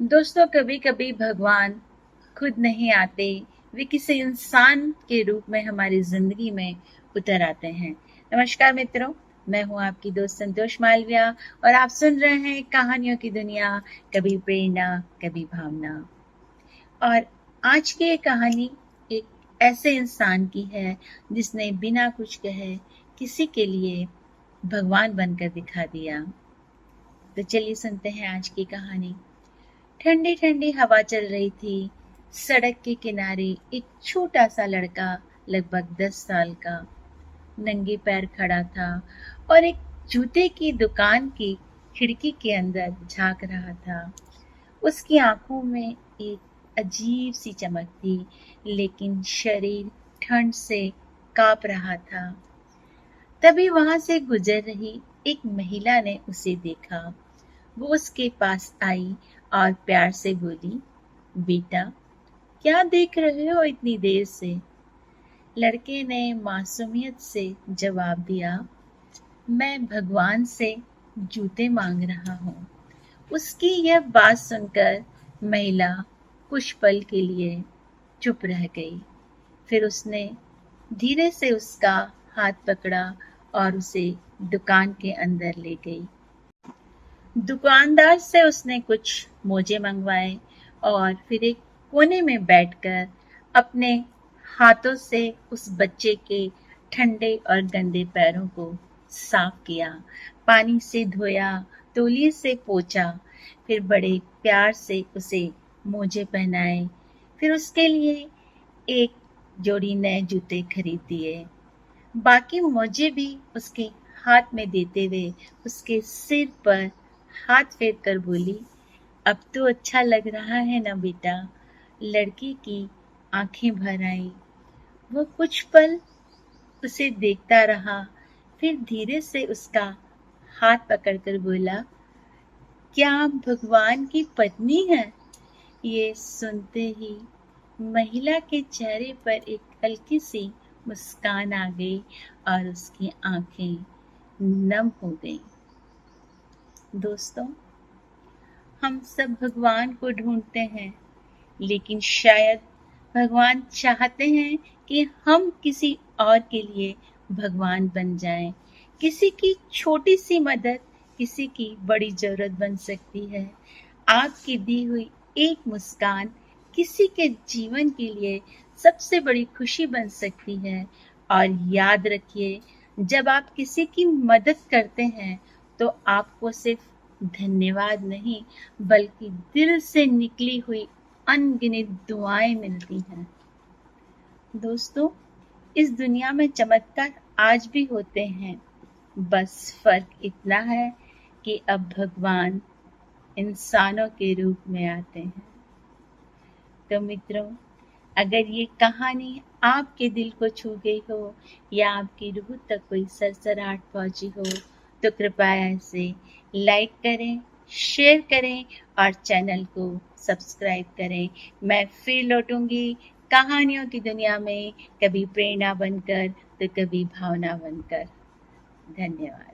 दोस्तों, कभी कभी भगवान खुद नहीं आते, वे किसी इंसान के रूप में हमारी जिंदगी में उतर आते हैं। नमस्कार मित्रों, मैं हूं आपकी दोस्त संतोष मालविया और आप सुन रहे हैं कहानियों की दुनिया, कभी प्रेरणा कभी भावना। और आज की ये कहानी एक ऐसे इंसान की है जिसने बिना कुछ कहे किसी के लिए भगवान बनकर दिखा दिया। तो चलिए सुनते हैं आज की कहानी। ठंडी ठंडी हवा चल रही थी। सड़क के किनारे एक छोटा सा लड़का, लगभग 10 साल का, नंगे पैर खड़ा था और एक जूते की दुकान की खिड़की के अंदर झांक रहा था। उसकी आंखों में एक अजीब सी चमक थी, लेकिन शरीर ठंड से कांप रहा था। तभी वहां से गुजर रही एक महिला ने उसे देखा। वो उसके पास आई और प्यार से बोली, बेटा, क्या देख रहे हो इतनी देर से? लड़के ने मासूमियत से जवाब दिया, मैं भगवान से जूते मांग रहा हूँ। उसकी यह बात सुनकर महिला कुछ पल के लिए चुप रह गई। फिर उसने धीरे से उसका हाथ पकड़ा और उसे दुकान के अंदर ले गई। दुकानदार से उसने कुछ मोजे मंगवाए और फिर एक कोने में बैठकर अपने हाथों से उस बच्चे के ठंडे और गंदे पैरों को साफ किया, पानी से धोया, तौलिए से पोंछा, फिर बड़े प्यार से उसे मोजे पहनाए। फिर उसके लिए एक जोड़ी नए जूते खरीद दिए। बाकी मोजे भी उसके हाथ में देते हुए उसके सिर पर हाथ फेर कर बोली, अब तो अच्छा लग रहा है ना बेटा? लड़की की आंखें भर आई। वो कुछ पल उसे देखता रहा, फिर धीरे से उसका हाथ पकड़कर बोला, क्या आप भगवान की पत्नी हैं? ये सुनते ही महिला के चेहरे पर एक हल्की सी मुस्कान आ गई और उसकी आंखें नम हो गईं। दोस्तों, हम सब भगवान को ढूंढते हैं, लेकिन शायद भगवान चाहते हैं कि हम किसी और के लिए भगवान बन जाएं। किसी की छोटी सी मदद किसी की बड़ी जरूरत बन सकती है। आपकी दी हुई एक मुस्कान किसी के जीवन के लिए सबसे बड़ी खुशी बन सकती है। और याद रखिए, जब आप किसी की मदद करते हैं तो आपको सिर्फ धन्यवाद नहीं, बल्कि दिल से निकली हुई अनगिनत दुआएं मिलती हैं। दोस्तों, इस दुनिया में चमत्कार आज भी होते हैं, बस फर्क इतना है कि अब भगवान इंसानों के रूप में आते हैं। तो मित्रों, अगर ये कहानी आपके दिल को छू गई हो या आपकी रूह तक कोई सरसराहट पहुंची हो, तो कृपया इसे लाइक करें, शेयर करें और चैनल को सब्सक्राइब करें। मैं फिर लौटूंगी कहानियों की दुनिया में, कभी प्रेरणा बनकर तो कभी भावना बनकर। धन्यवाद।